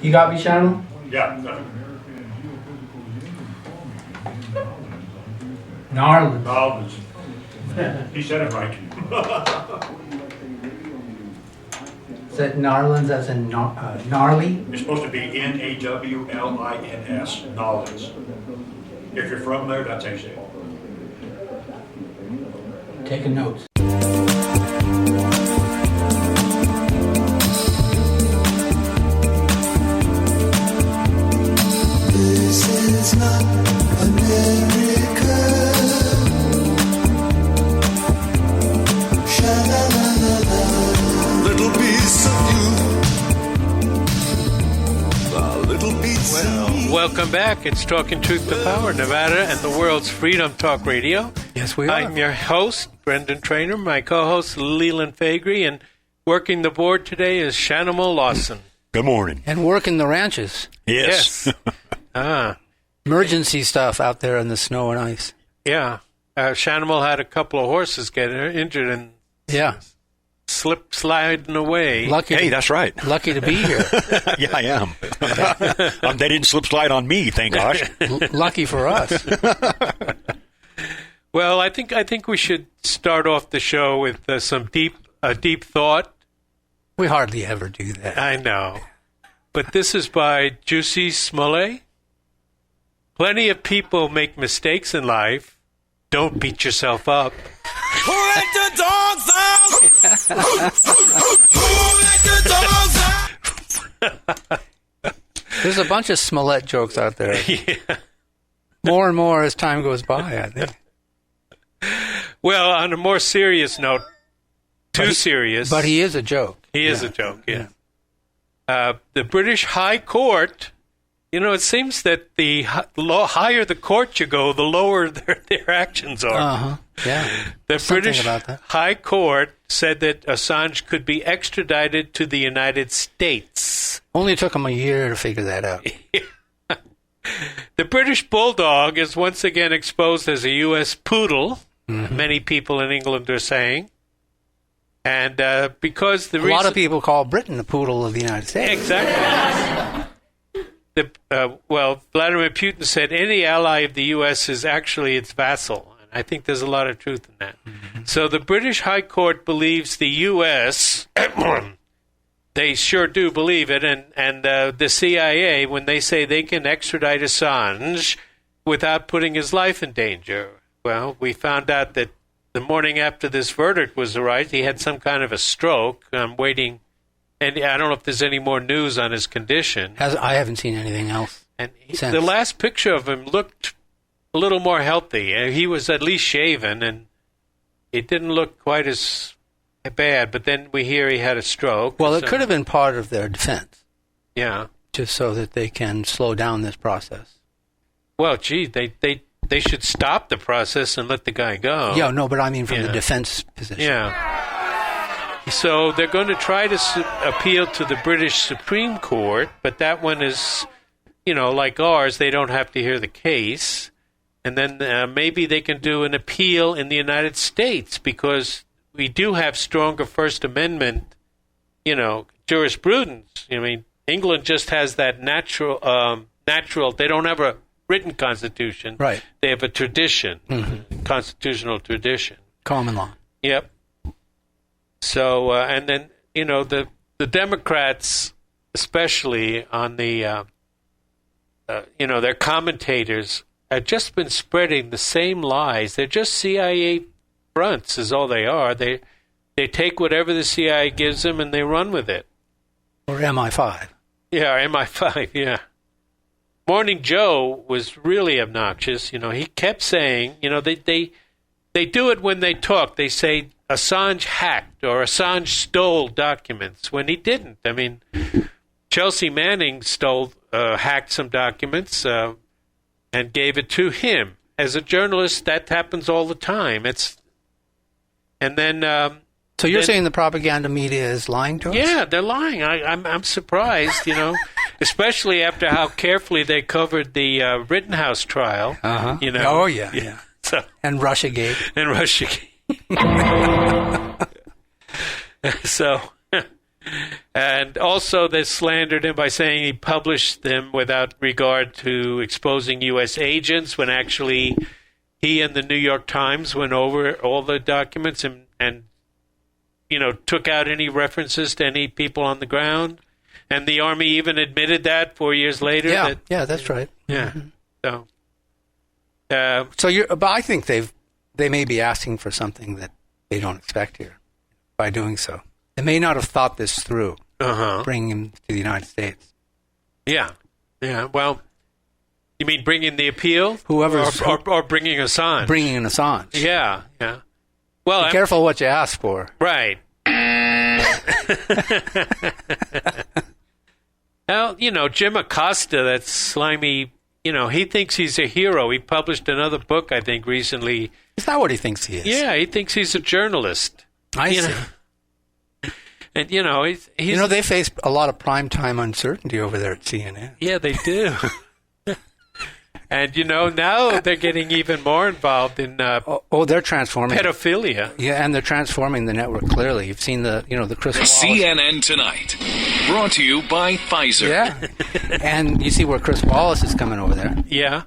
You got me, Shannon? Yeah. Gnarly. Knowledge. He said it right. Is that Narlands as in gnarly? It's supposed to be Nawlins, knowledge. If you're from there, that's how you say it. Taking notes. This is not America. Sha-la-la-la-la. Little piece of you. A little piece of me. Welcome back. It's Talking Truth to Power, Nevada, and the world's Freedom Talk Radio. Yes, we are. I'm your host, Brendan Trainor. My co-host, Leland Faegre, and working the board today is Shanimal Lawson. Good morning. And working the ranches. Yes. Emergency stuff out there in the snow and ice. Yeah. Shanimal had a couple of horses get injured and sliding away. Hey, that's right. Lucky to be here. Yeah, I am. They didn't slip slide on me, thank gosh. Lucky for us. Well, I think we should start off the show with some deep thought. We hardly ever do that. I know. But this is by Jussi Smollett. Plenty of people make mistakes in life. Don't beat yourself up. Who let the dogs out? Who let the dogs out? There's a bunch of Smollett jokes out there. Yeah. More and more as time goes by, I think. Well, on a more serious note, serious. But he is a joke. He is a joke, yeah. The British High Court, it seems that the higher the court you go, the lower their actions are. Uh-huh, yeah. The Something British about that. High Court said that Assange could be extradited to the United States. Only took him a year to figure that out. The British Bulldog is once again exposed as a U.S. poodle, many people in England are saying. And because a lot of people call Britain the poodle of the United States. Exactly. Vladimir Putin said any ally of the U.S. is actually its vassal. And I think there's a lot of truth in that. Mm-hmm. So the British High Court believes the U.S., they sure do believe it, and the CIA, when they say they can extradite Assange without putting his life in danger. Well, we found out that the morning after this verdict was arrived, he had some kind of a stroke. I'm waiting, and I don't know if there's any more news on his condition. I haven't seen anything else. And the last picture of him looked a little more healthy. He was at least shaven, and it didn't look quite as bad. But then we hear he had a stroke. Well, it could have been part of their defense. Yeah. Just so that they can slow down this process. Well, gee, they should stop the process and let the guy go. Yeah, no, but I mean from the defense position. Yeah. So they're going to try to appeal to the British Supreme Court, but that one is, like ours, they don't have to hear the case. And then maybe they can do an appeal in the United States because we do have stronger First Amendment, jurisprudence. I mean, England just has that natural, they don't have a written constitution. Right. They have a tradition, constitutional tradition. Common law. Yep. So, and then, the Democrats, especially on the, their commentators, have just been spreading the same lies. They're just CIA fronts is all they are. They take whatever the CIA gives them and they run with it. Or MI5. Yeah, or MI5, yeah. Morning Joe was really obnoxious. He kept saying, they do it when they talk. They say Assange hacked or Assange stole documents when he didn't. I mean, Chelsea Manning hacked some documents and gave it to him. As a journalist, that happens all the time. So you're saying the propaganda media is lying to us? Yeah, they're lying. I'm surprised, especially after how carefully they covered the Rittenhouse trial. Uh-huh. Oh, yeah. So, and Russiagate. And Russiagate. So, and also they slandered him by saying he published them without regard to exposing U.S. agents, when actually he and the New York Times went over all the documents and took out any references to any people on the ground. And the Army even admitted that 4 years later. Yeah, that's right. Yeah. Mm-hmm. So, But I think they may be asking for something that they don't expect here by doing so. They may not have thought this through, bringing him to the United States. Yeah. Well, you mean bringing the appeal? Whoever's or bringing Assange? Bringing in Assange. Yeah. Well, be careful what you ask for. Right. Well, Jim Acosta, that slimy, he thinks he's a hero. He published another book, I think, recently. Is that what he thinks he is? Yeah, he thinks he's a journalist. I see. And, he's... they face a lot of primetime uncertainty over there at CNN. Yeah, they do. And, now they're getting even more involved in they're transforming pedophilia. Yeah, and they're transforming the network clearly. You've seen the Chris Wallace. CNN Tonight, brought to you by Pfizer. Yeah, and you see where Chris Wallace is coming over there. Yeah,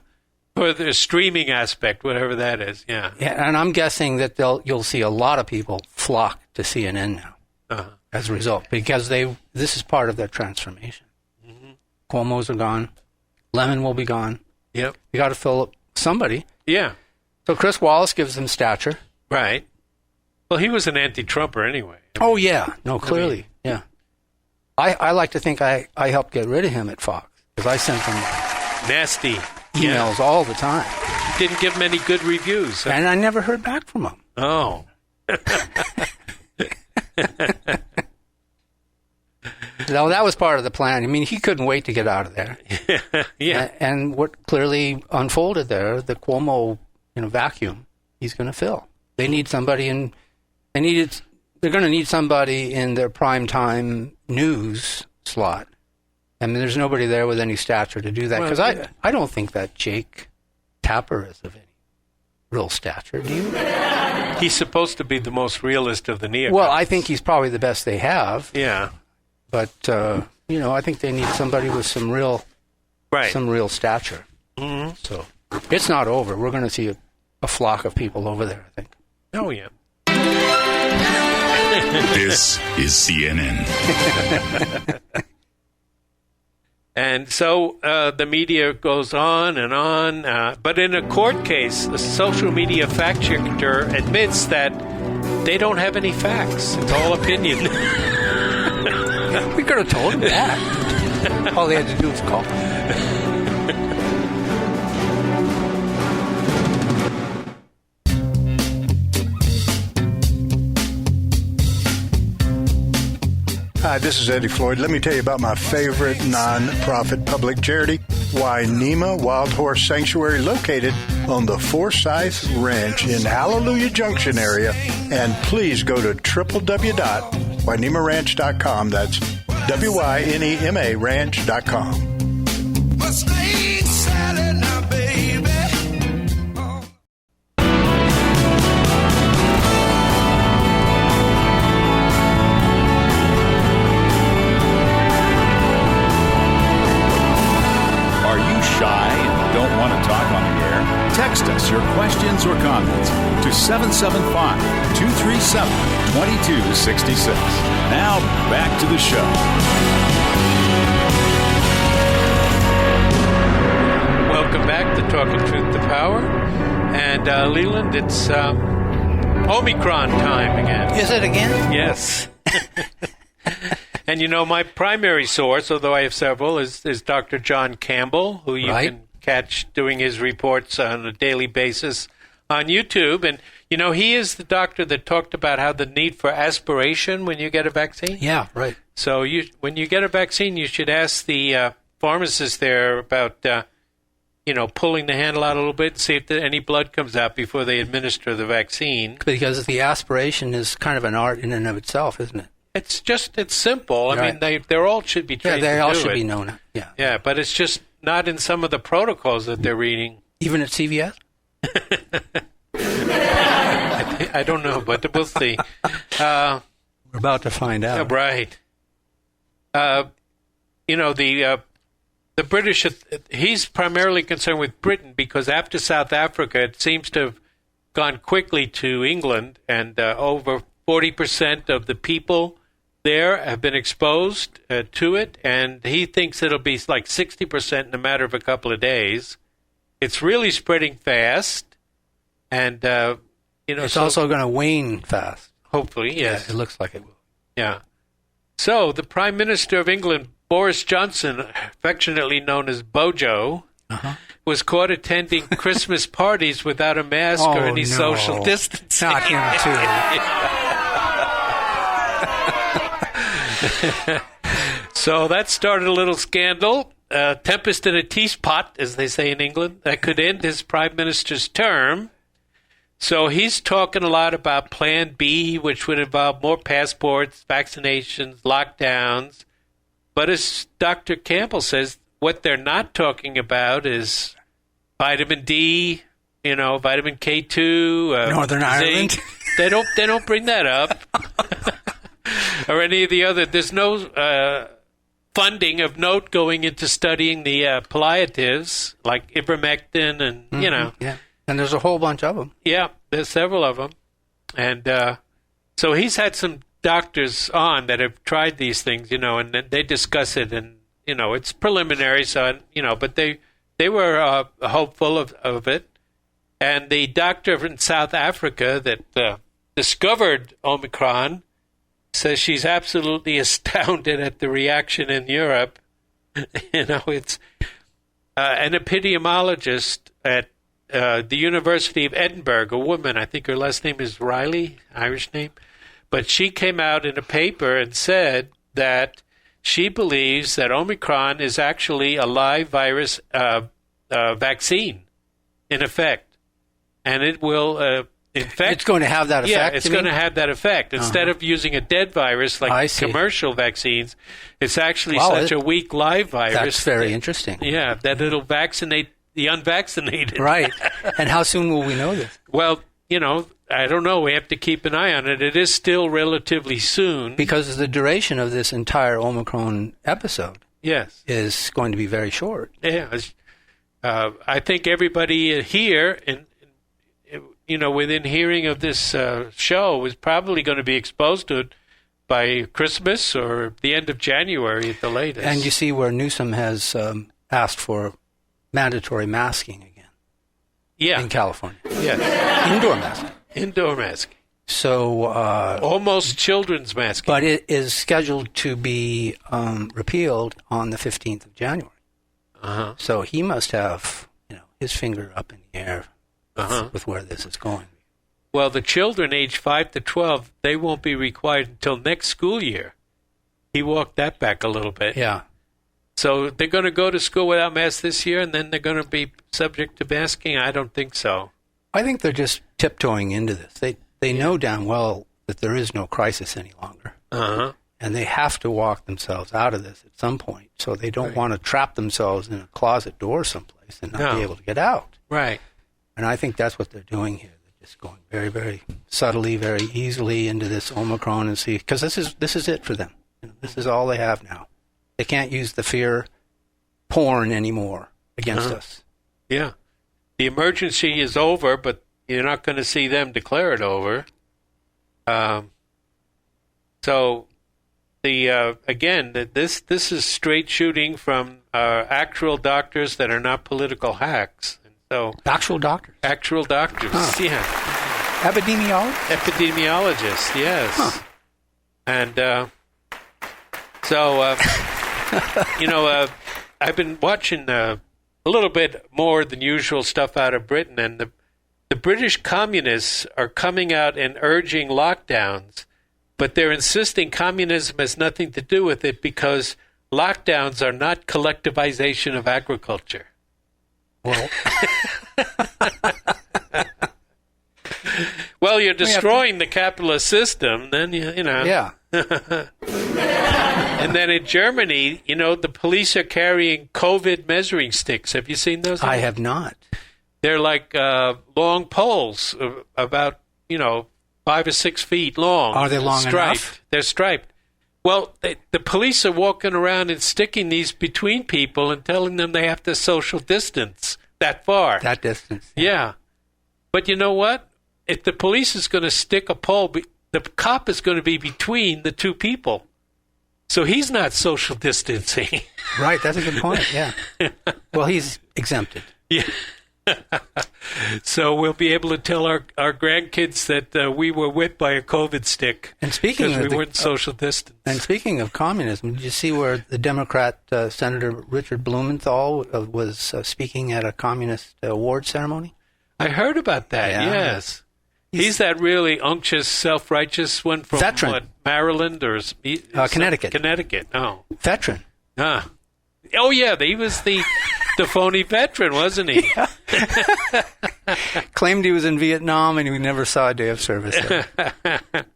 for the streaming aspect, whatever that is. Yeah. Yeah, and I'm guessing that you'll see a lot of people flock to CNN now as a result, because this is part of their transformation. Mm-hmm. Cuomo's are gone. Lemon will be gone. Yep. You got to fill up somebody. Yeah. So Chris Wallace gives them stature. Right. Well, he was an anti-Trumper anyway. Oh, yeah. No, clearly. Yeah. I like to think I helped get rid of him at Fox, because I sent him nasty emails all the time. Didn't give him any good reviews. Huh? And I never heard back from him. Oh. No, that was part of the plan. I mean, he couldn't wait to get out of there. Yeah. And what clearly unfolded there, the Cuomo, vacuum, he's going to fill. They need somebody they're going to need somebody in their primetime news slot. I mean, there's nobody there with any stature to do that. Because I don't think that Jake Tapper is of any real stature. Do you? He's supposed to be the most realist of the neocons. Well, I think he's probably the best they have. Yeah. But, I think they need somebody with some real stature. Mm-hmm. So it's not over. We're going to see a flock of people over there, I think. Oh, yeah. This is CNN. And so the media goes on and on. But in a court case, a social media fact checker admits that they don't have any facts. It's all opinion. We could have told him that. All they had to do was call. Hi, this is Eddie Floyd. Let me tell you about my favorite non-profit public charity, Wainema Wild Horse Sanctuary, located on the Forsythe Ranch in Hallelujah Junction area. And please go to www.wainemaranch.com. That's WYNEMA ranch.com. Mustang salad now, baby. Are you shy and don't want to talk on the air? Text us your questions or comments to 775-237-2266. Now, back to the show. Welcome back to Talking Truth to Power. And Leland, it's Omicron time again. Is it again? Yes. And my primary source, although I have several, is Dr. John Campbell, who you can catch doing his reports on a daily basis on YouTube. And, he is the doctor that talked about how the need for aspiration when you get a vaccine. Yeah, right. So when you get a vaccine, you should ask the pharmacist there about, pulling the handle out a little bit and see if any blood comes out before they administer the vaccine. Because the aspiration is kind of an art in and of itself, isn't it? It's simple. I mean, they all should be trained to do it. Yeah, they all should be known. Yeah. Yeah, but it's just not in some of the protocols that they're reading. Even at CVS? I don't know, but we'll see. We're about to find out. Right. The British, he's primarily concerned with Britain because after South Africa, it seems to have gone quickly to England, and over 40% of the people there have been exposed to it, and he thinks it'll be like 60% in a matter of a couple of days. It's really spreading fast, and it's also going to wane fast. Hopefully, yes. Yeah, it looks like it will. Yeah. So the Prime Minister of England, Boris Johnson, affectionately known as Bojo, was caught attending Christmas parties without a mask or any social distancing. Not him, too. So that started a little scandal. Tempest in a teapot, as they say in England, that could end his Prime Minister's term. So he's talking a lot about Plan B, which would involve more passports, vaccinations, lockdowns. But as Dr. Campbell says, what they're not talking about is vitamin D, vitamin K2, Northern Ireland. They don't bring that up, or any of the other. There's no funding of note going into studying the palliatives like ivermectin and Yeah, and there's a whole bunch of them. Yeah, there's several of them, and so he's had some doctors on that have tried these things, and they discuss it, and it's preliminary, so but they were hopeful of it, and the doctor in South Africa that discovered Omicron says she's absolutely astounded at the reaction in Europe. It's an epidemiologist at the University of Edinburgh, a woman, I think her last name is Riley, Irish name. But she came out in a paper and said that she believes that Omicron is actually a live virus vaccine, in effect. And it will infect. It's going to have that effect? Yeah, it's going to have that effect. Instead of using a dead virus like commercial vaccines, it's actually such a weak live virus. That's very interesting. Yeah, that it'll vaccinate the unvaccinated. Right. And how soon will we know this? Well, I don't know. We have to keep an eye on it. It is still relatively soon. Because the duration of this entire Omicron episode is going to be very short. Yeah. I think everybody here, within hearing of this show, is probably going to be exposed to it by Christmas or the end of January at the latest. And you see where Newsom has asked for mandatory masking again in California. Yes. Indoor masking. Indoor masking. So almost children's masking. But it is scheduled to be repealed on the 15th of January. So he must have his finger up in the air with where this is going. Well, the children aged 5 to 12, they won't be required until next school year. He walked that back a little bit. Yeah. So they're going to go to school without masks this year, and then they're going to be subject to masking? I don't think so. I think they're just tiptoeing into this. They know damn well that there is no crisis any longer. And they have to walk themselves out of this at some point. So they don't want to trap themselves in a closet door someplace and not be able to get out. Right. And I think that's what they're doing here. They're just going very, very subtly, very easily into this Omicron and see, because this is it for them. This is all they have now. They can't use the fear porn anymore against us. Yeah. The emergency is over, but you're not going to see them declare it over. So, this is straight shooting from actual doctors that are not political hacks. And so actual doctors? Actual doctors, yeah. Epidemiologists, yes. And I've been watching a little bit more than usual stuff out of Britain, and the British communists are coming out and urging lockdowns, but they're insisting communism has nothing to do with it because lockdowns are not collectivization of agriculture. Well, well, you're destroying the capitalist system, then you know. Yeah. And then in Germany, the police are carrying COVID measuring sticks. Have you seen those? I have not. They're like long poles about, 5 or 6 feet long. Are they long striped. enough? They're striped. Well, the police are walking around and sticking these between people and telling them they have to social distance that far. That distance. Yeah. But you know what? If the police is going to stick a pole, the cop is going to be between the two people. So he's not social distancing. Right, that's a good point, yeah. Well, he's exempted. Yeah. So we'll be able to tell our grandkids that we were whipped by a COVID stick. And speaking of we weren't social distance. And speaking of communism, did you see where the Democrat Senator Richard Blumenthal was speaking at a communist award ceremony? I heard about that, yes. He's that really unctuous, self-righteous one from Veteran. What, Maryland or Connecticut. Connecticut, oh. Veteran. Oh, yeah, he was the phony veteran, wasn't he? Yeah. Claimed he was in Vietnam and he never saw a day of service there.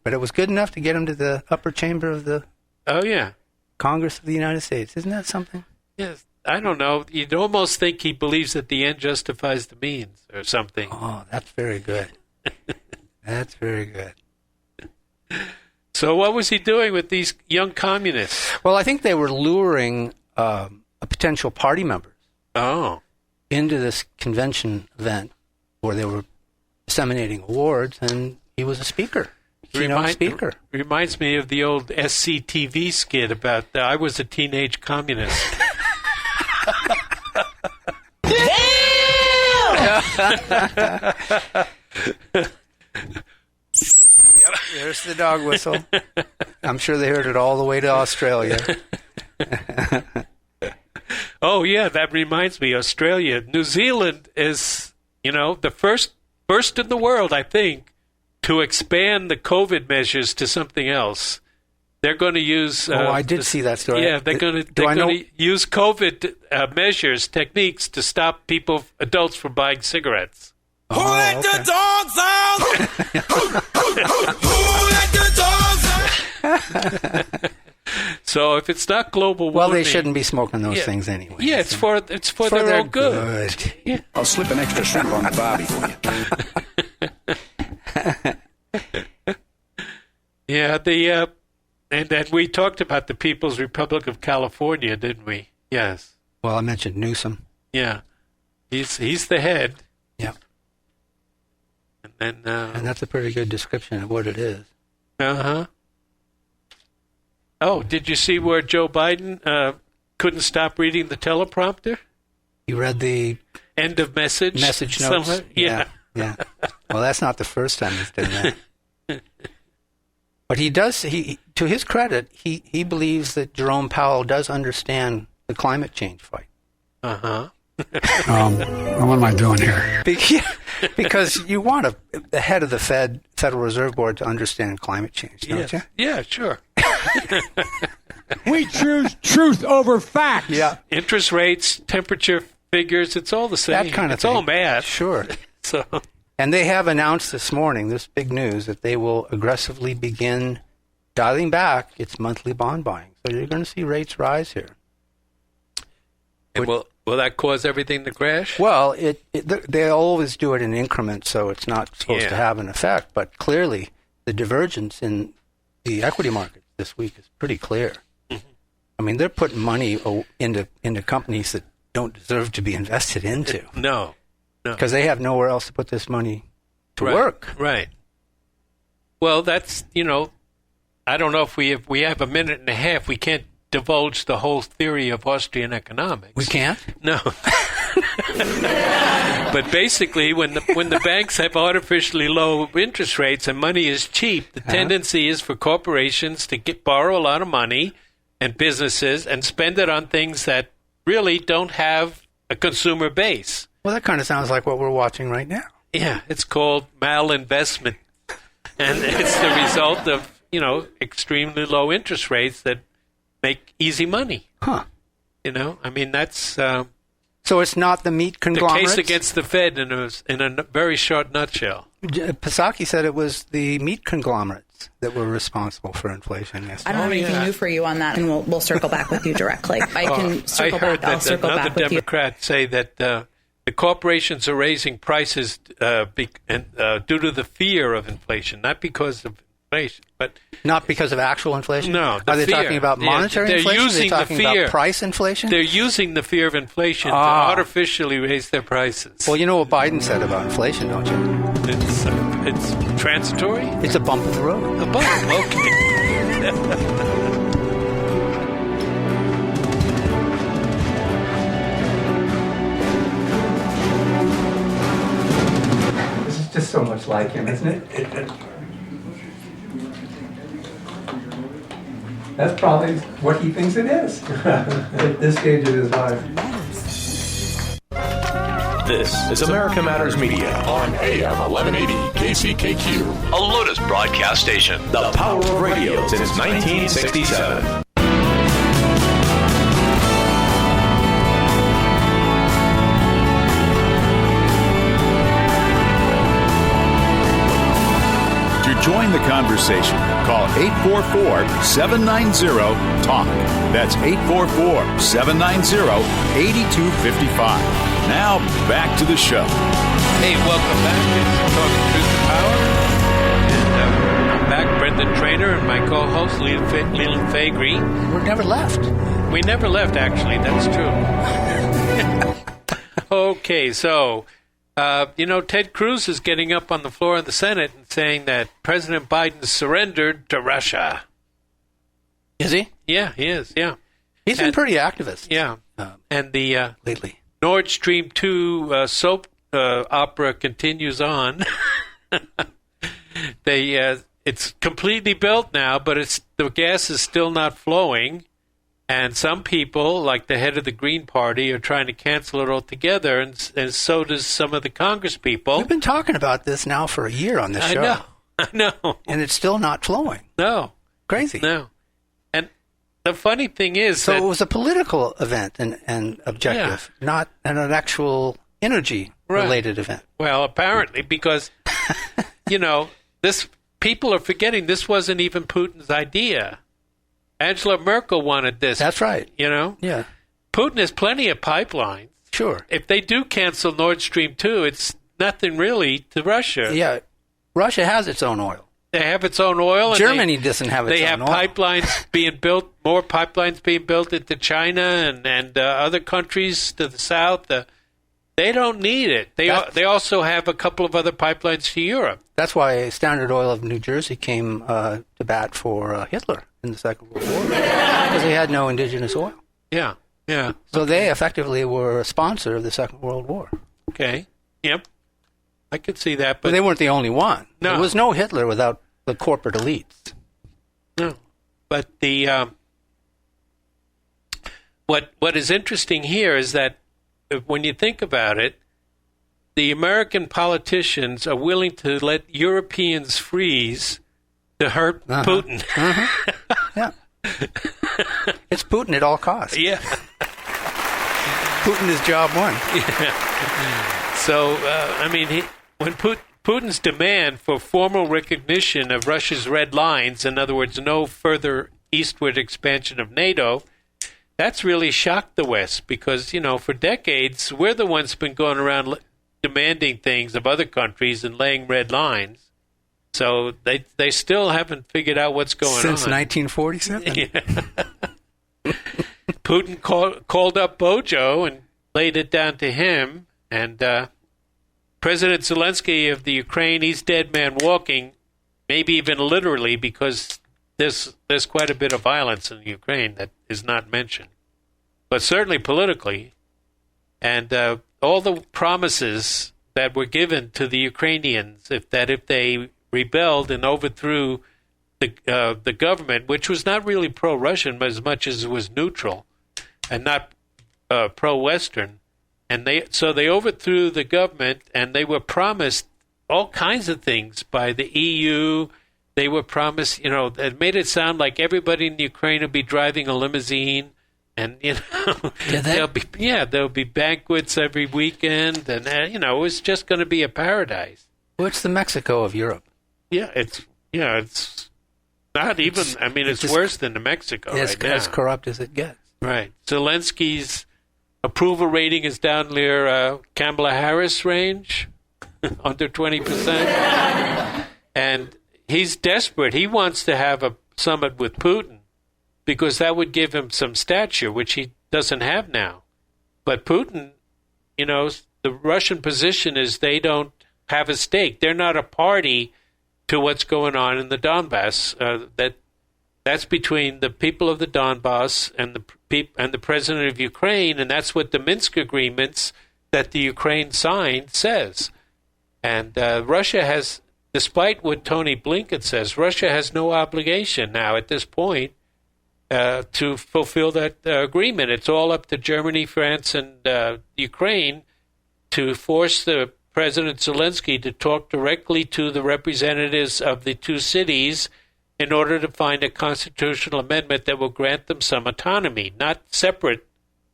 But it was good enough to get him to the upper chamber of the Congress of the United States. Isn't that something? Yes. I don't know. You'd almost think he believes that the end justifies the means or something. Oh, that's very good. That's very good. So what was he doing with these young communists? Well, I think they were luring potential party members into this convention event where they were disseminating awards, and he was a speaker. Speaker. Reminds me of the old SCTV skit about I was a teenage communist. Yep, there's the dog whistle. I'm sure they heard it all the way to Australia. Oh, yeah, that reminds me. Australia. New Zealand is, the first in the world, I think, to expand the COVID measures to something else. They're going to use... I did see that story. Yeah, they're going to use COVID measures, techniques to stop adults from buying cigarettes. Who let the dogs out? Who let the dogs out? So if it's not global warming... Well, they shouldn't be smoking those things anyway. Yeah, it's for their own good. Yeah. I'll slip an extra shrimp on the barbie for you. Yeah, and then we talked about the People's Republic of California, didn't we? Yes. Well, I mentioned Newsom. Yeah. He's the head. Yeah. And that's a pretty good description of what it is. Uh-huh. Oh, did you see where Joe Biden couldn't stop reading the teleprompter? You read the... End of message? Message notes? Somewhere? Yeah. Well, that's not the first time he's done that. But he does, to his credit, he believes that Jerome Powell does understand the climate change fight. Uh-huh. What am I doing here? Because you want the head of the Federal Reserve Board to understand climate change, don't you? Yeah, sure. We choose truth over facts. Yeah. Interest rates, temperature figures, it's all the same. That kind of thing. thing. It's all math. Sure. So. And they have announced this morning, this big news, that they will aggressively begin dialing back its monthly bond buying. So you're going to see rates rise here. And will that cause everything to crash? Well, they always do it in increments, so it's not supposed to have an effect. But clearly, the divergence in the equity market this week is pretty clear. Mm-hmm. I mean, they're putting money into companies that don't deserve to be invested into. No. Because they have nowhere else to put this money to work. Right. Well, that's, I don't know if we have a minute and a half. We can't divulge the whole theory of Austrian economics. We can't? No. But basically, when the banks have artificially low interest rates and money is cheap, the tendency is for corporations to borrow a lot of money and businesses and spend it on things that really don't have a consumer base. Well, that kind of sounds like what we're watching right now. Yeah, it's called malinvestment. And it's the result of, extremely low interest rates that make easy money. Huh. I mean, that's... so it's not the meat conglomerates? The case against the Fed in a very short nutshell. Psaki said it was the meat conglomerates that were responsible for inflation yesterday. I don't have anything new for you on that, and we'll circle back with you directly. I can circle back. I'll circle back with you. I heard that another Democrat say that the corporations are raising prices due to the fear of inflation, not because of inflation, but not because of actual inflation. No, are they fear. talking about monetary inflation? Using are they talking the fear. about price inflation? They're using the fear of inflation to artificially raise their prices. Well, you know what Biden said about inflation, don't you? It's transitory. It's a bump in the road. A bump. Okay. This is just so much like him, isn't it? That's probably what he thinks it is at this stage of his life. This is America Matters Media on AM 1180 KCKQ, a Lotus broadcast station. The power of radio since 1967. To join the conversation, call 844-790-TALK. That's 844-790-8255. Now, back to the show. Hey, welcome back. It's Talking Truth to Power. And I'm back, Brendan Trainor, and my co-host, Leland Faegre. We never left. We never left, actually. That's true. Okay, so... Ted Cruz is getting up on the floor of the Senate and saying that President Biden surrendered to Russia. Is he? Yeah, he is, yeah. He's been pretty activist. Yeah. And the lately. Nord Stream 2 soap opera continues on. It's completely built now, but the gas is still not flowing. And some people, like the head of the Green Party, are trying to cancel it altogether, and so does some of the Congress people. We've been talking about this now for a year on this show. I know. And it's still not flowing. No. Crazy. No. And the funny thing is so it was a political event and objective, not an actual energy-related event. Well, apparently, because, people are forgetting this wasn't even Putin's idea. Angela Merkel wanted this. That's right. Yeah. Putin has plenty of pipelines. Sure. If they do cancel Nord Stream 2, it's nothing really to Russia. Yeah. Russia has its own oil. They have its own oil. Germany doesn't have its own oil. They have pipelines being built, more pipelines being built into China and other countries to the south. They don't need it. They also have a couple of other pipelines to Europe. That's why Standard Oil of New Jersey came to bat for Hitler in the Second World War, because they had no indigenous oil. Yeah. So they effectively were a sponsor of the Second World War. Okay. Yep. I could see that, but they weren't the only one. No. There was no Hitler without the corporate elites. No. But the what is interesting here is that when you think about it, the American politicians are willing to let Europeans freeze to hurt Putin. Yeah. It's Putin at all costs. Yeah. Putin is job one. Yeah. So, when Putin's demand for formal recognition of Russia's red lines, in other words, no further eastward expansion of NATO, that's really shocked the West because, for decades, we're the ones been going around demanding things of other countries and laying red lines. So they still haven't figured out what's going on. Since 1947. Yeah. Putin called up Bojo and laid it down to him. And President Zelensky of the Ukraine, he's dead man walking, maybe even literally, because there's quite a bit of violence in Ukraine that is not mentioned. But certainly politically. And all the promises that were given to the Ukrainians, if they rebelled and overthrew the government, which was not really pro-Russian as much as it was neutral and not pro-Western, and they overthrew the government, and they were promised all kinds of things by the EU. They were promised, it made it sound like everybody in Ukraine would be driving a limousine. And, there'll be banquets every weekend, and, it was just going to be a paradise. Well, it's the Mexico of Europe. Yeah, it's not even, it's worse than the Mexico right now. As corrupt as it gets. Right. Zelensky's approval rating is down near Kamala Harris range, under 20%. And he's desperate. He wants to have a summit with Putin because that would give him some stature, which he doesn't have now. But Putin, the Russian position is they don't have a stake. They're not a party to what's going on in the Donbass. That's between the people of the Donbass and the president of Ukraine, and that's what the Minsk agreements that the Ukraine signed says. And Russia has, despite what Tony Blinken says, Russia has no obligation now at this point to fulfill that agreement. It's all up to Germany, France, and Ukraine to force the President Zelensky to talk directly to the representatives of the two cities in order to find a constitutional amendment that will grant them some autonomy, not separate,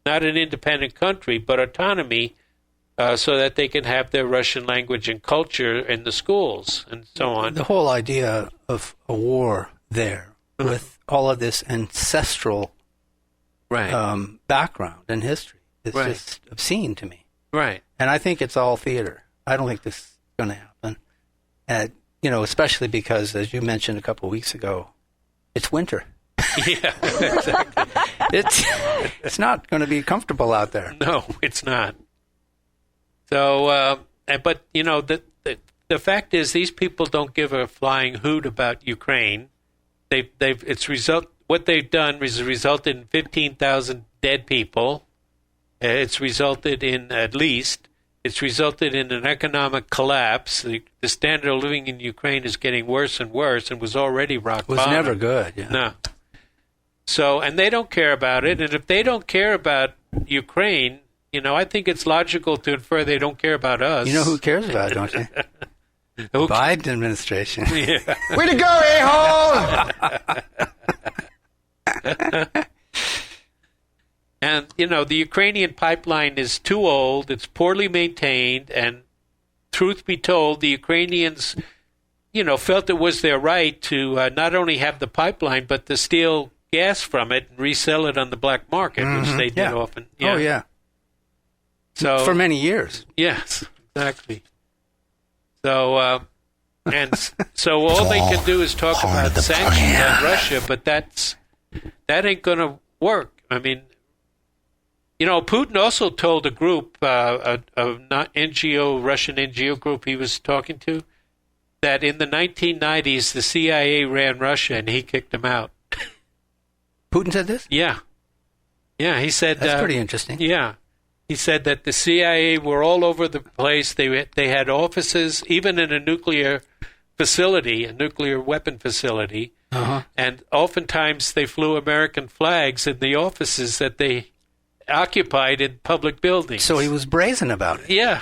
not an independent country, but autonomy, so that they can have their Russian language and culture in the schools and so on. The whole idea of a war there with all of this ancestral background and history is just obscene to me. Right. And I think it's all theater. I don't think this is going to happen. Especially because, as you mentioned a couple of weeks ago, it's winter. Yeah, exactly. It's not going to be comfortable out there. No, it's not. So, but the fact is, these people don't give a flying hoot about Ukraine. What they've done is resulted in 15,000 dead people. It's resulted in It's resulted in an economic collapse. The standard of living in Ukraine is getting worse and worse, and was already rock bottom. It was never good. Yeah. No. So, and they don't care about it. And if they don't care about Ukraine, I think it's logical to infer they don't care about us. You know who cares about it, don't you? The Biden administration. Yeah. Way to go, a-hole! And, the Ukrainian pipeline is too old, it's poorly maintained, and truth be told, the Ukrainians, felt it was their right to not only have the pipeline, but to steal gas from it and resell it on the black market, which they did often. Yeah. Oh, yeah. So, for many years. Yes, exactly. So, so all they can do is talk about sanctions on Russia, but that ain't going to work. I mean, Putin also told a group, a Russian NGO group he was talking to, that in the 1990s the CIA ran Russia and he kicked them out. Putin said this? Yeah. Yeah, he said... That's pretty interesting. Yeah. He said that the CIA were all over the place. They had offices, even in a nuclear facility, a nuclear weapon facility, and oftentimes they flew American flags in the offices that they occupied in public buildings. So he was brazen about it. Yeah,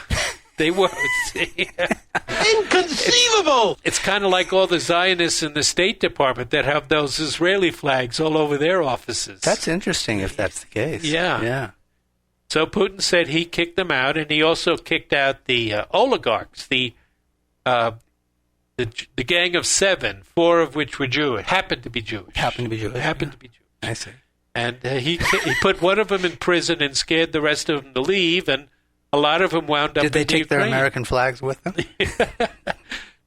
they were. Inconceivable! It's kind of like all the Zionists in the State Department that have those Israeli flags all over their offices. That's interesting if that's the case. Yeah. Yeah. So Putin said he kicked them out, and he also kicked out the oligarchs, the Gang of Seven, 4 of which were Jewish, happened to be Jewish. I see. And he put one of them in prison and scared the rest of them to leave, and a lot of them wound up in Ukraine. Did they take their American flags with them?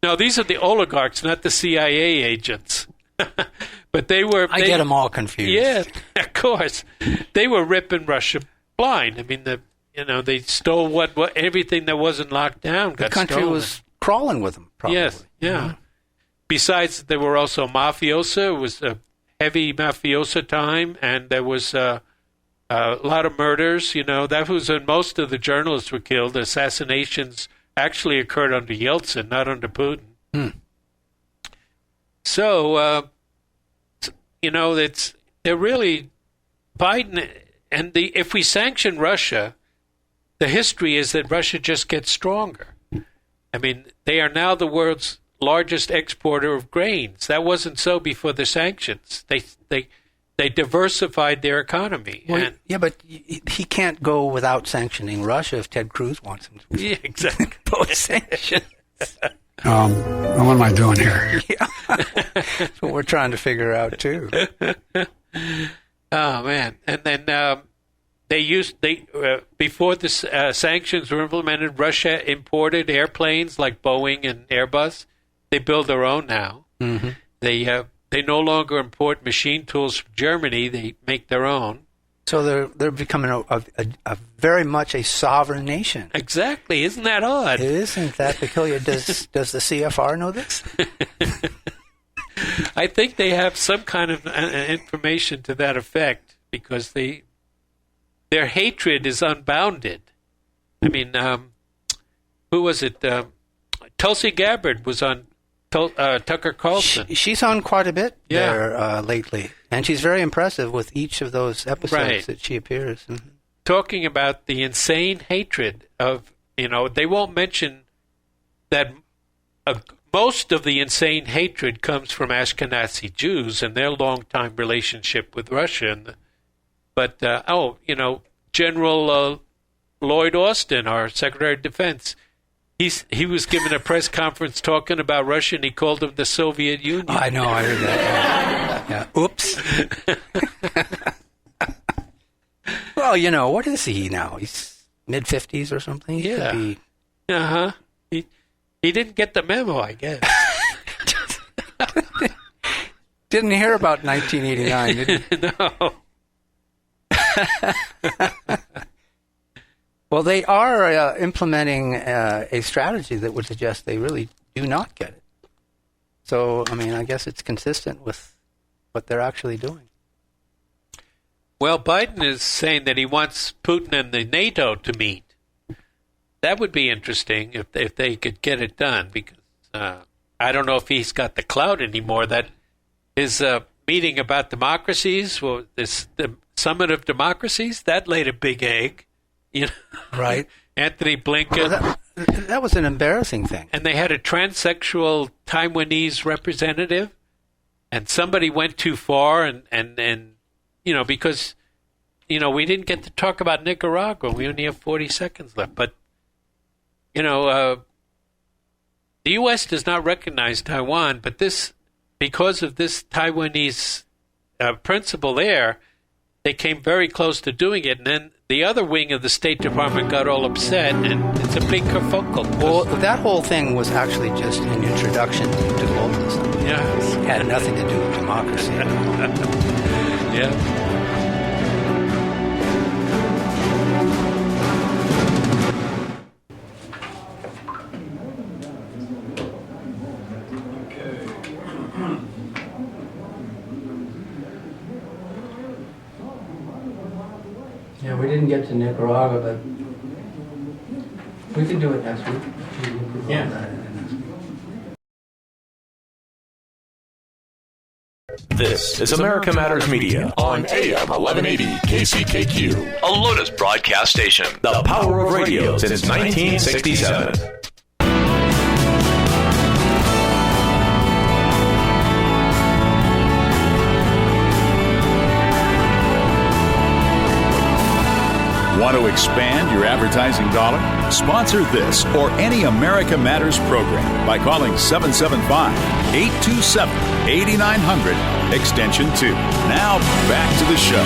No, these are the oligarchs, not the CIA agents. But they were... I get them all confused. Yeah, of course. They were ripping Russia blind. I mean, they stole everything that wasn't locked down got stolen. The country was crawling with them, probably. Yes, yeah. Mm-hmm. Besides, there were also mafiosa. It was a heavy mafiosa time, and there was a lot of murders. That was when most of the journalists were killed. Assassinations actually occurred under Yeltsin, not under Putin. So, they're really Biden, and if we sanction Russia, the history is that Russia just gets stronger. I mean, they are now the world's largest exporter of grains. That wasn't so before the sanctions. They diversified their economy. Well, yeah, but he can't go without sanctioning Russia if Ted Cruz wants him to. Yeah, exactly. Post sanctions. What am I doing here? Yeah. That's what we're trying to figure out, too. Oh, man. And then, before the sanctions were implemented, Russia imported airplanes like Boeing and Airbus. They build their own now. Mm-hmm. They no longer import machine tools from Germany. They make their own. So they're becoming a very much a sovereign nation. Exactly. Isn't that odd? Isn't that peculiar? Does the CFR know this? I think they have some kind of information to that effect because their hatred is unbounded. I mean, who was it? Tulsi Gabbard was on Tucker Carlson. She's on quite a bit there lately, and she's very impressive with each of those episodes that she appears. Mm-hmm. Talking about the insane hatred of, they won't mention that most of the insane hatred comes from Ashkenazi Jews and their long-time relationship with Russia. But, General Lloyd Austin, our Secretary of Defense, he was given a press conference talking about Russia, and he called them the Soviet Union. I know, I heard that. Yeah. Oops. Well, what is he now? He's mid-50s or something? Yeah. Uh-huh. He didn't get the memo, I guess. Didn't hear about 1989, did he? No. Well, they are implementing a strategy that would suggest they really do not get it. So, I guess it's consistent with what they're actually doing. Well, Biden is saying that he wants Putin and the NATO to meet. That would be interesting if they could get it done, because I don't know if he's got the clout anymore. That his meeting about democracies, the Summit of Democracies, that laid a big egg. Right. Anthony Blinken. Well, that was an embarrassing thing. And they had a transsexual Taiwanese representative, and somebody went too far, and because, we didn't get to talk about Nicaragua. We only have 40 seconds left. But, the U.S. does not recognize Taiwan, but because of this Taiwanese principle there, they came very close to doing it, and then the other wing of the State Department got all upset, and it's a big kerfuffle. Well, that whole thing was actually just an introduction to globalism. Yeah. It had nothing to do with democracy. Yeah. Yeah, we didn't get to Nicaragua, but we can do it next week. This is America Matters Media on AM 1180 KCKQ, a Lotus broadcast station. The power of radio since 1967. Want to expand your advertising dollar? Sponsor this or any America Matters program by calling 775-827-8900, extension 2. Now, back to the show.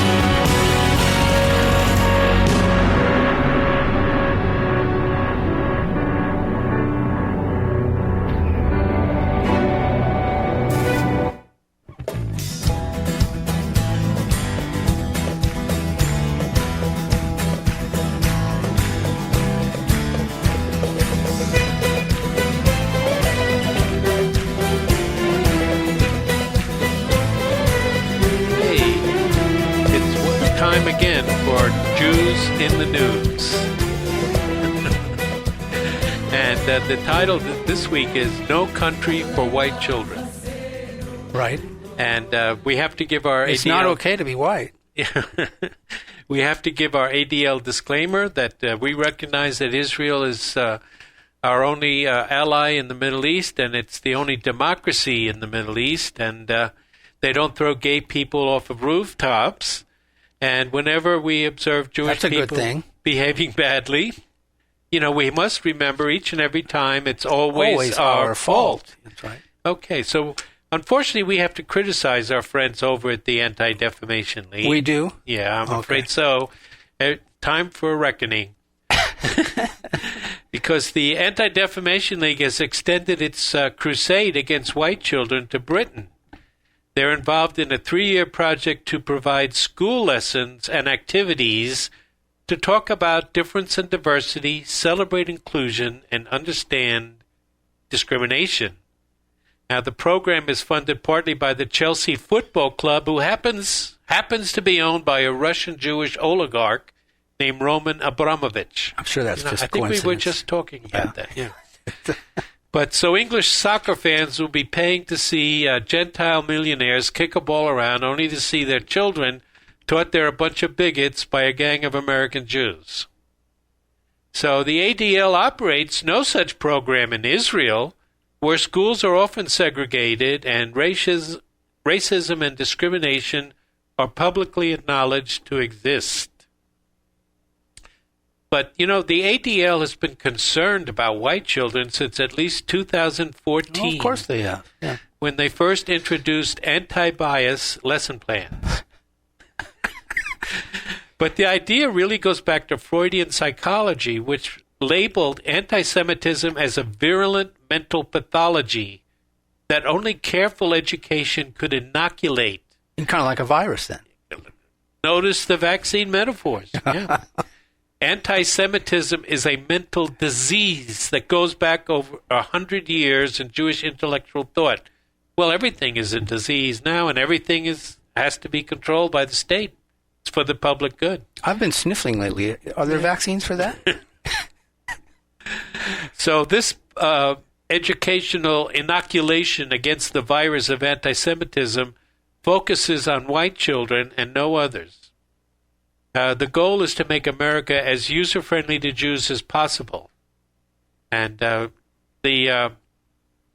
The title this week is No Country for White Children. Right. And we have to give our It's ADL... not okay to be white. We have to give our ADL disclaimer that we recognize that Israel is our only ally in the Middle East, and it's the only democracy in the Middle East, and they don't throw gay people off of rooftops. And whenever we observe Jewish people behaving badly... we must remember each and every time it's always our fault. That's right. Okay, so unfortunately we have to criticize our friends over at the Anti-Defamation League. We do? Yeah, I'm afraid so. Time for a reckoning. Because the Anti-Defamation League has extended its crusade against white children to Britain. They're involved in a 3-year project to provide school lessons and activities to talk about difference and diversity, celebrate inclusion, and understand discrimination. Now, the program is funded partly by the Chelsea Football Club, who happens to be owned by a Russian Jewish oligarch named Roman Abramovich. I'm sure that's just I think coincidence. we were just talking about that. Yeah. But so English soccer fans will be paying to see Gentile millionaires kick a ball around, only to see their children taught they're a bunch of bigots by a gang of American Jews. So the ADL operates no such program in Israel, where schools are often segregated and racism and discrimination are publicly acknowledged to exist. But, the ADL has been concerned about white children since at least 2014. Well, of course they have. Yeah. When they first introduced anti-bias lesson plans. But the idea really goes back to Freudian psychology, which labeled anti-Semitism as a virulent mental pathology that only careful education could inoculate. And kind of like a virus, then. Notice the vaccine metaphors. Yeah. Anti-Semitism is a mental disease that goes back over 100 years in Jewish intellectual thought. Well, everything is a disease now, and everything has to be controlled by the state. It's for the public good. I've been sniffling lately. Are there vaccines for that? So this educational inoculation against the virus of anti-Semitism focuses on white children and no others. The goal is to make America as user-friendly to Jews as possible. And I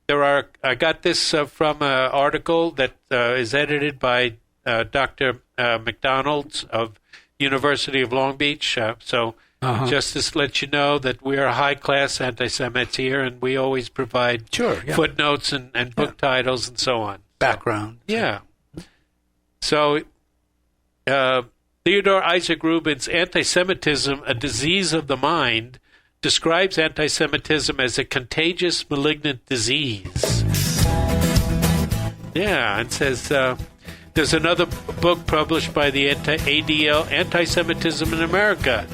got this from an article that is edited by Dr. McDonald of University of Long Beach. Just to let you know that we are high-class anti-Semites here, and we always provide footnotes and book titles and so on. Background. Yeah. So Theodore Isaac Rubin's Anti-Semitism, A Disease of the Mind, describes anti-Semitism as a contagious, malignant disease. Yeah, and says there's another book published by the ADL, Anti-Semitism in America,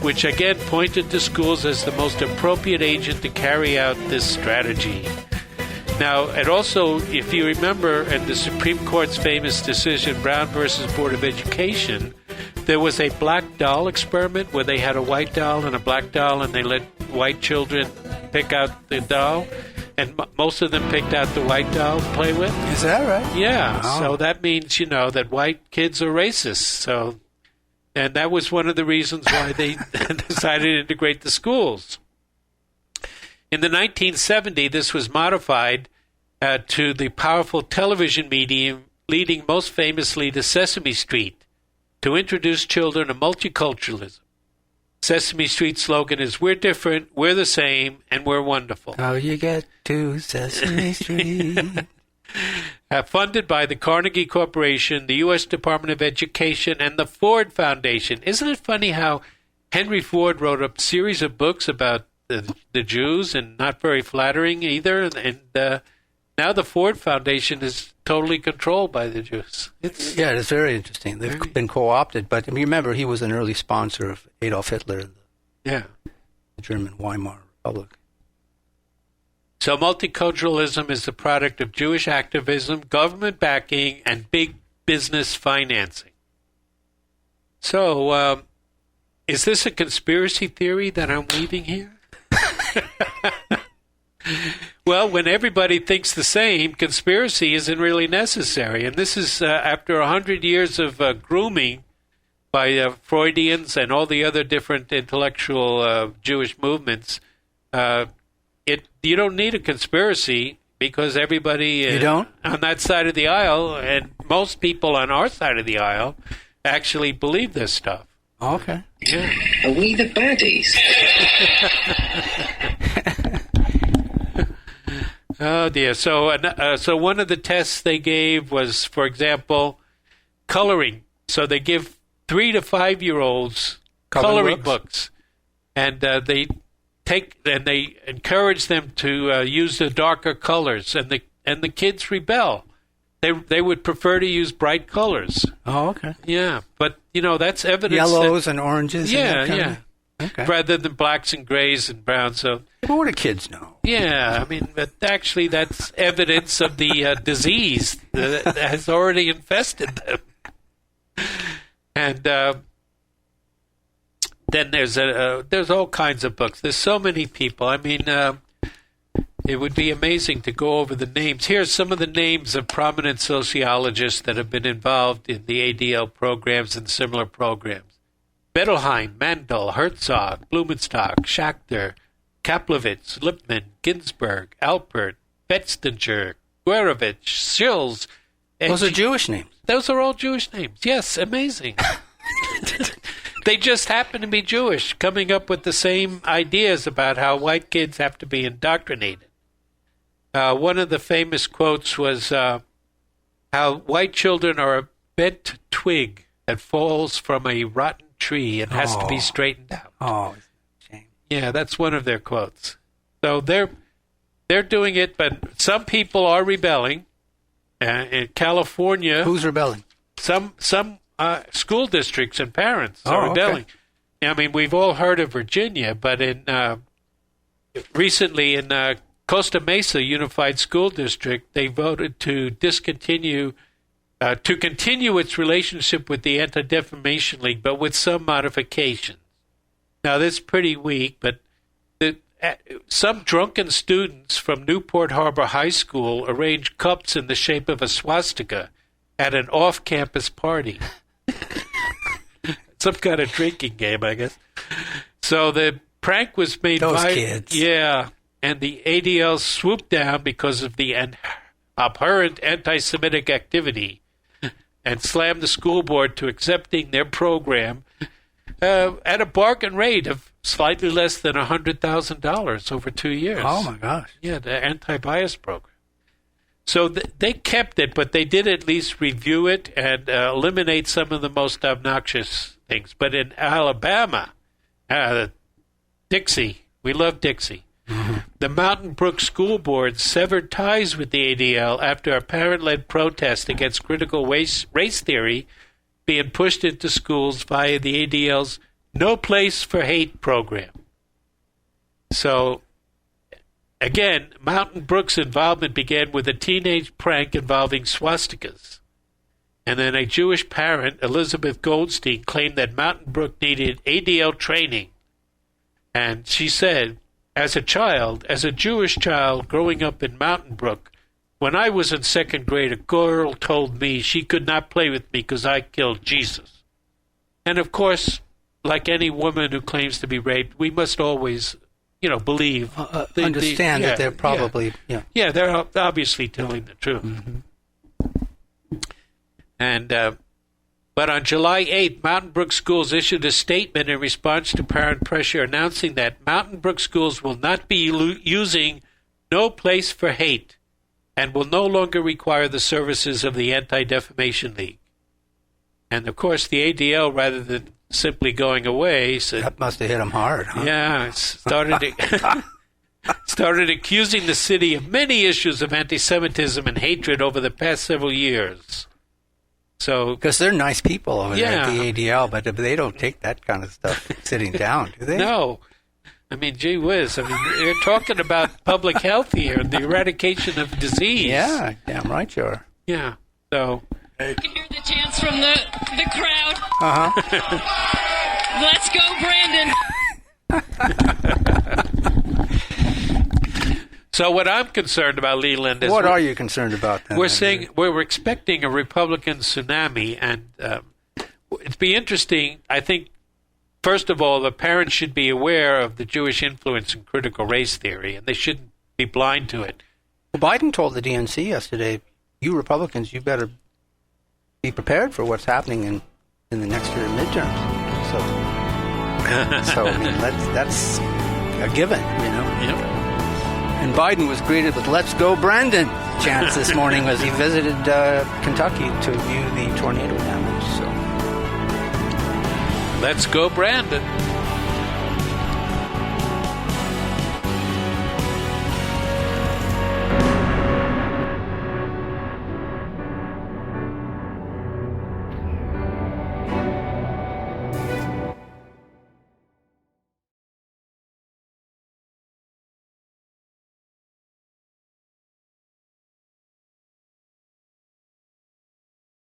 which again pointed to schools as the most appropriate agent to carry out this strategy. Now, and also, if you remember in the Supreme Court's famous decision, Brown versus Board of Education, there was a black doll experiment where they had a white doll and a black doll, and they let white children pick out the doll, and most of them picked out the white doll to play with. Is that right? Yeah, Wow. So that means, that white kids are racist. And that was one of the reasons why they decided to integrate the schools. In the 1970s, this was modified to the powerful television medium leading most famously to Sesame Street to introduce children to multiculturalism. Sesame Street's slogan is, "We're different, we're the same, and we're wonderful." How you get to Sesame Street? Funded by the Carnegie Corporation, the U.S. Department of Education, and the Ford Foundation. Isn't it funny how Henry Ford wrote a series of books about the Jews, and not very flattering either, and now the Ford Foundation is totally controlled by the Jews. It's very interesting. They've been co-opted, but remember, he was an early sponsor of Adolf Hitler, the German Weimar Republic. So multiculturalism is the product of Jewish activism, government backing, and big business financing. So, is this a conspiracy theory that I'm weaving here? Well, when everybody thinks the same, conspiracy isn't really necessary. And this is after 100 years of grooming by Freudians and all the other different intellectual Jewish movements. You don't need a conspiracy because everybody on that side of the aisle, and most people on our side of the aisle, actually believe this stuff. Okay. Yeah. Are we the baddies? Oh dear. So one of the tests they gave was, for example, coloring. So they give 3 to 5 year olds coloring books. And they encourage them to use the darker colors, and the kids rebel. They would prefer to use bright colors. Oh, okay. Yeah, but that's evidence. Yellows and oranges. Yeah. Okay. Rather than blacks and grays and browns. So. But what do kids know? Yeah, I mean, but actually, that's evidence of the disease that has already infested them. And then there's all kinds of books. There's so many people. I mean, it would be amazing to go over the names. Here's some of the names of prominent sociologists that have been involved in the ADL programs and similar programs. Bettelheim, Mandel, Herzog, Blumenstock, Schachter, Kaplowitz, Lippmann, Ginsburg, Alpert, Betstinger, Guerovich, Schills. Those are Jewish names. Those are all Jewish names. Yes, amazing. They just happen to be Jewish, coming up with the same ideas about how white kids have to be indoctrinated. One of the famous quotes was how white children are a bent twig that falls from a rotten tree and has to be straightened out. Oh, shame. Yeah, that's one of their quotes. So they're doing it, but some people are rebelling. In California, who's rebelling? Some school districts and parents are rebelling. Okay. I mean, we've all heard of Virginia, but recently in Costa Mesa Unified School District, they voted to continue its relationship with the Anti-Defamation League, but with some modifications. Now, that's pretty weak, but some drunken students from Newport Harbor High School arranged cups in the shape of a swastika at an off-campus party. Some kind of drinking game, I guess. So the prank was made Those kids. Yeah, and the ADL swooped down because of the abhorrent anti-Semitic activity and slammed the school board to accepting their program at a bargain rate of slightly less than $100,000 over 2 years. Oh, my gosh. Yeah, the anti-bias program. So they kept it, but they did at least review it and eliminate some of the most obnoxious things. But in Alabama, Dixie, we love Dixie. Mm-hmm. The Mountain Brook School Board severed ties with the ADL after a parent-led protest against critical race theory being pushed into schools via the ADL's No Place for Hate program. So, again, Mountain Brook's involvement began with a teenage prank involving swastikas. And then a Jewish parent, Elizabeth Goldstein, claimed that Mountain Brook needed ADL training. And she said, as a Jewish child growing up in Mountain Brook, when I was in second grade, a girl told me she could not play with me because I killed Jesus. And of course, like any woman who claims to be raped, we must always, believe. Understand that they're probably, Yeah, they're obviously telling the truth. Mm-hmm. And, but on July 8th, Mountain Brook Schools issued a statement in response to parent pressure announcing that Mountain Brook Schools will not be using No Place for Hate and will no longer require the services of the Anti-Defamation League. And, of course, the ADL, rather than simply going away, said... That must have hit them hard, huh? Yeah, started accusing the city of many issues of anti-Semitism and hatred over the past several years. So, because they're nice people over there at the ADL, but they don't take that kind of stuff sitting down, do they? No. I mean, gee whiz. I mean, you're talking about public health here and the eradication of disease. Yeah, damn right you are. Yeah. So. You can hear the chants from the crowd. Uh-huh. Let's go, Brandon. So what I'm concerned about, Leland, is... What are you concerned about, then? We're expecting a Republican tsunami, and it'd be interesting, I think, first of all, the parents should be aware of the Jewish influence in critical race theory, and they shouldn't be blind to it. Well, Biden told the DNC yesterday, you Republicans, you better be prepared for what's happening in the next year midterms. So I mean, that's a given, Yep. And Biden was greeted with "Let's go, Brandon" chants this morning as he visited Kentucky to view the tornado damage. So Let's go, Brandon.